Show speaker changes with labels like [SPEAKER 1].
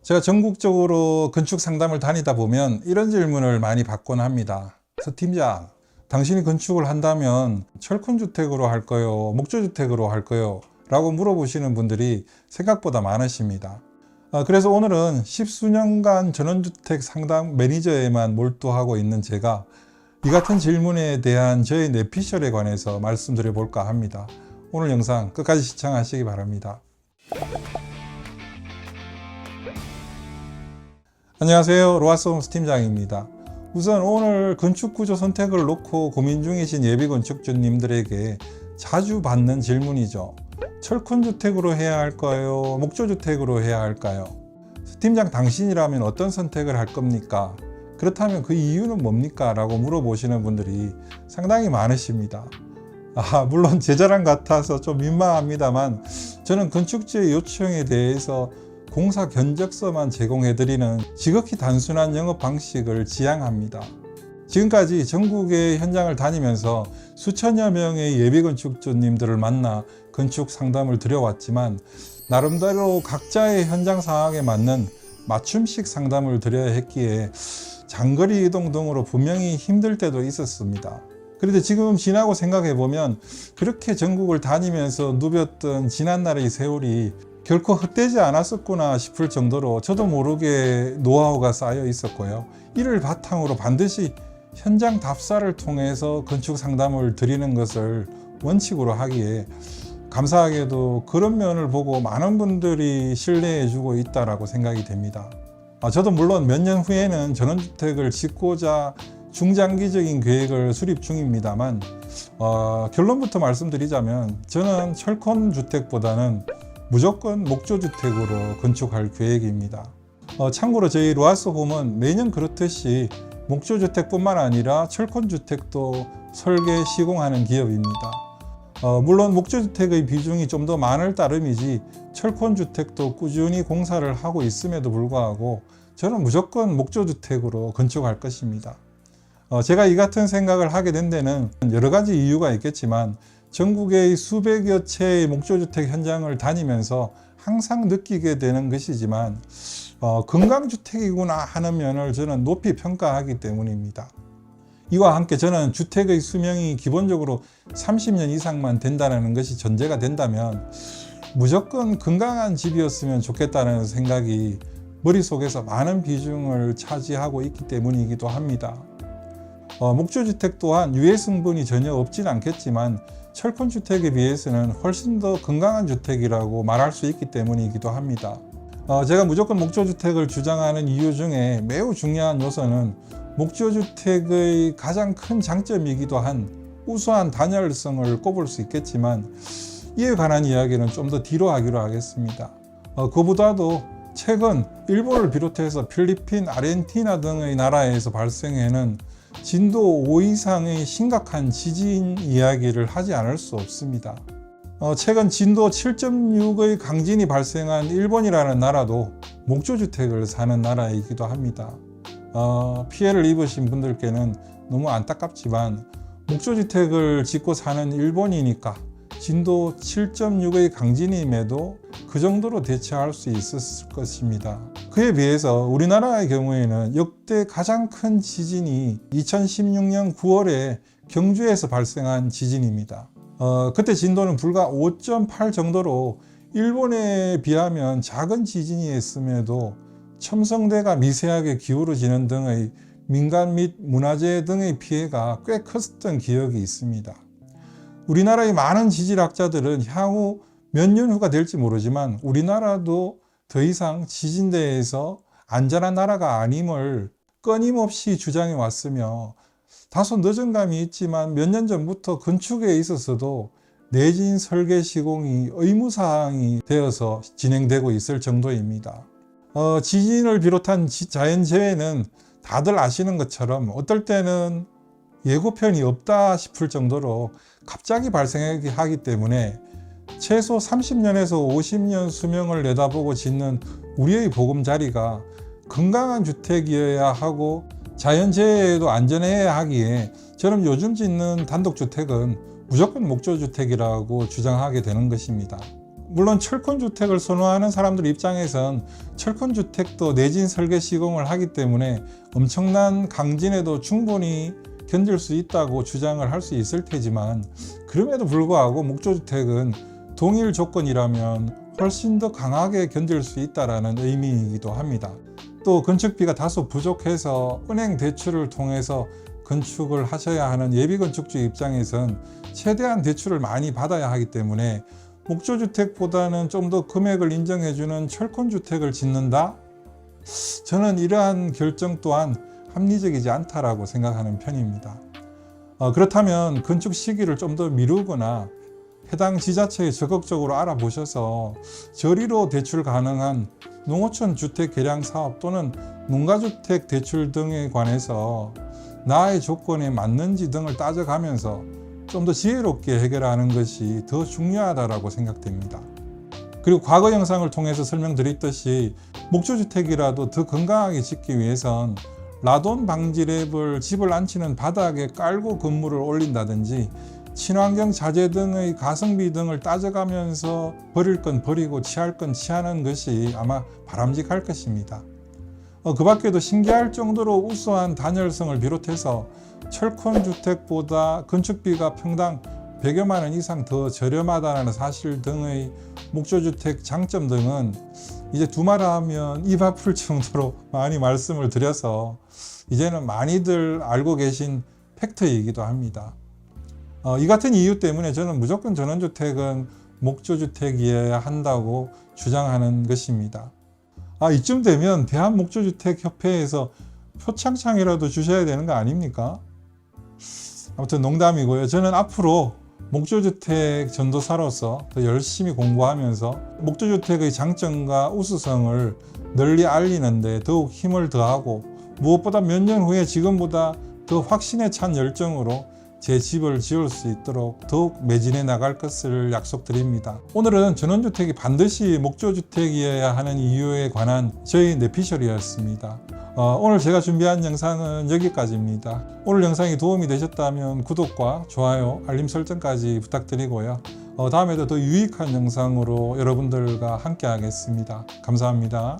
[SPEAKER 1] 제가 전국적으로 건축 상담을 다니다 보면 이런 질문을 많이 받곤 합니다. 서 팀장, 당신이 건축을 한다면 철콘주택으로 할까요? 목조주택으로 할까요? 라고 물어보시는 분들이 생각보다 많으십니다. 그래서 오늘은 십수년간 전원주택 상담 매니저에만 몰두하고 있는 제가 이 같은 질문에 대한 저의 뇌피셜에 관해서 말씀드려 볼까 합니다. 오늘 영상 끝까지 시청하시기 바랍니다. 안녕하세요, 로아스홈스 팀장입니다. 우선 오늘 건축구조 선택을 놓고 고민 중이신 예비건축주님들에게 자주 받는 질문이죠. 철콘주택으로 해야 할까요? 목조주택으로 해야 할까요? 팀장, 당신이라면 어떤 선택을 할 겁니까? 그렇다면 그 이유는 뭡니까? 라고 물어보시는 분들이 상당히 많으십니다. 물론 제 자랑 같아서 좀 민망합니다만 저는 건축주의 요청에 대해서 공사 견적서만 제공해드리는 지극히 단순한 영업 방식을 지향합니다. 지금까지 전국의 현장을 다니면서 수천여 명의 예비건축주님들을 만나 건축 상담을 드려왔지만 나름대로 각자의 현장 상황에 맞는 맞춤식 상담을 드려야 했기에 장거리 이동 등으로 분명히 힘들 때도 있었습니다. 그런데 지금 지나고 생각해보면 그렇게 전국을 다니면서 누볐던 지난날의 세월이 결코 헛되지 않았었구나 싶을 정도로 저도 모르게 노하우가 쌓여 있었고요. 이를 바탕으로 반드시 현장 답사를 통해서 건축 상담을 드리는 것을 원칙으로 하기에 감사하게도 그런 면을 보고 많은 분들이 신뢰해 주고 있다고 생각이 됩니다. 저도 물론 몇 년 후에는 전원주택을 짓고자 중장기적인 계획을 수립 중입니다만 결론부터 말씀드리자면 저는 철콘주택보다는 무조건 목조주택으로 건축할 계획입니다. 참고로 저희 로아스홈은 매년 그렇듯이 목조주택뿐만 아니라 철콘주택도 설계 시공하는 기업입니다. 물론 목조주택의 비중이 좀 더 많을 따름이지 철콘주택도 꾸준히 공사를 하고 있음에도 불구하고 저는 무조건 목조주택으로 건축할 것입니다. 제가 이 같은 생각을 하게 된 데는 여러 가지 이유가 있겠지만 전국의 수백여 채의 목조주택 현장을 다니면서 항상 느끼게 되는 것이지만 건강주택이구나 하는 면을 저는 높이 평가하기 때문입니다. 이와 함께 저는 주택의 수명이 기본적으로 30년 이상만 된다는 것이 전제가 된다면 무조건 건강한 집이었으면 좋겠다는 생각이 머릿속에서 많은 비중을 차지하고 있기 때문이기도 합니다. 목조주택 또한 유해 성분이 전혀 없진 않겠지만 철콘주택에 비해서는 훨씬 더 건강한 주택이라고 말할 수 있기 때문이기도 합니다. 제가 무조건 목조주택을 주장하는 이유 중에 매우 중요한 요소는 목조주택의 가장 큰 장점이기도 한 우수한 단열성을 꼽을 수 있겠지만 이에 관한 이야기는 좀 더 뒤로 하기로 하겠습니다. 그보다도 최근 일본을 비롯해서 필리핀, 아르헨티나 등의 나라에서 발생하는 진도 5 이상의 심각한 지진 이야기를 하지 않을 수 없습니다. 최근 진도 7.6의 강진이 발생한 일본이라는 나라도 목조주택을 사는 나라이기도 합니다. 피해를 입으신 분들께는 너무 안타깝지만 목조주택을 짓고 사는 일본이니까 진도 7.6의 강진임에도 그 정도로 대처할 수 있었을 것입니다. 그에 비해서 우리나라의 경우에는 역대 가장 큰 지진이 2016년 9월에 경주에서 발생한 지진입니다. 그때 진도는 불과 5.8 정도로 일본에 비하면 작은 지진이었음에도 첨성대가 미세하게 기울어지는 등의 민간 및 문화재 등의 피해가 꽤 컸던 기억이 있습니다. 우리나라의 많은 지질학자들은 향후 몇 년 후가 될지 모르지만 우리나라도 더 이상 지진대에서 안전한 나라가 아님을 끊임없이 주장해 왔으며 다소 늦은 감이 있지만 몇 년 전부터 건축에 있어서도 내진 설계 시공이 의무사항이 되어서 진행되고 있을 정도입니다. 지진을 비롯한 자연재해는 다들 아시는 것처럼 어떨 때는 예고편이 없다 싶을 정도로 갑자기 발생하기 때문에 최소 30년에서 50년 수명을 내다보고 짓는 우리의 보금자리가 건강한 주택이어야 하고 자연재해에도 안전해야 하기에 저는 요즘 짓는 단독주택은 무조건 목조주택이라고 주장하게 되는 것입니다. 물론 철권주택을 선호하는 사람들 입장에선 철권주택도 내진 설계 시공을 하기 때문에 엄청난 강진에도 충분히 견딜 수 있다고 주장을 할 수 있을 테지만, 그럼에도 불구하고 목조주택은 동일 조건이라면 훨씬 더 강하게 견딜 수 있다는 의미이기도 합니다. 또 건축비가 다소 부족해서 은행 대출을 통해서 건축을 하셔야 하는 예비건축주 입장에선 최대한 대출을 많이 받아야 하기 때문에 목조주택보다는 좀 더 금액을 인정해주는 철권주택을 짓는다? 저는 이러한 결정 또한 합리적이지 않다라고 생각하는 편입니다. 그렇다면 건축 시기를 좀 더 미루거나 해당 지자체에 적극적으로 알아보셔서 저리로 대출 가능한 농어촌 주택 개량 사업 또는 농가주택 대출 등에 관해서 나의 조건에 맞는지 등을 따져가면서 좀 더 지혜롭게 해결하는 것이 더 중요하다고 생각됩니다. 그리고 과거 영상을 통해서 설명드렸듯이 목조주택이라도 더 건강하게 짓기 위해선 라돈 방지랩을 집을 안치는 바닥에 깔고 건물을 올린다든지 친환경 자재 등의 가성비 등을 따져가면서 버릴 건 버리고 취할 건 취하는 것이 아마 바람직할 것입니다. 그 밖에도 신기할 정도로 우수한 단열성을 비롯해서 철권주택보다 건축비가 평당 100여만 원 이상 더 저렴하다는 사실 등의 목조주택 장점 등은 이제 두말하면 입 아플 정도로 많이 말씀을 드려서 이제는 많이들 알고 계신 팩트이기도 합니다. 이 같은 이유 때문에 저는 무조건 전원주택은 목조주택이어야 한다고 주장하는 것입니다. 이쯤 되면 대한목조주택협회에서 표창장이라도 주셔야 되는 거 아닙니까? 아무튼 농담이고요. 저는 앞으로 목조주택 전도사로서 더 열심히 공부하면서 목조주택의 장점과 우수성을 널리 알리는데 더욱 힘을 더하고, 무엇보다 몇 년 후에 지금보다 더 확신에 찬 열정으로 제 집을 지을 수 있도록 더욱 매진해 나갈 것을 약속드립니다. 오늘은 전원주택이 반드시 목조주택이어야 하는 이유에 관한 저희 내피셜이었습니다. 오늘 제가 준비한 영상은 여기까지입니다. 오늘 영상이 도움이 되셨다면 구독과 좋아요, 알림 설정까지 부탁드리고요. 다음에도 더 유익한 영상으로 여러분들과 함께 하겠습니다. 감사합니다.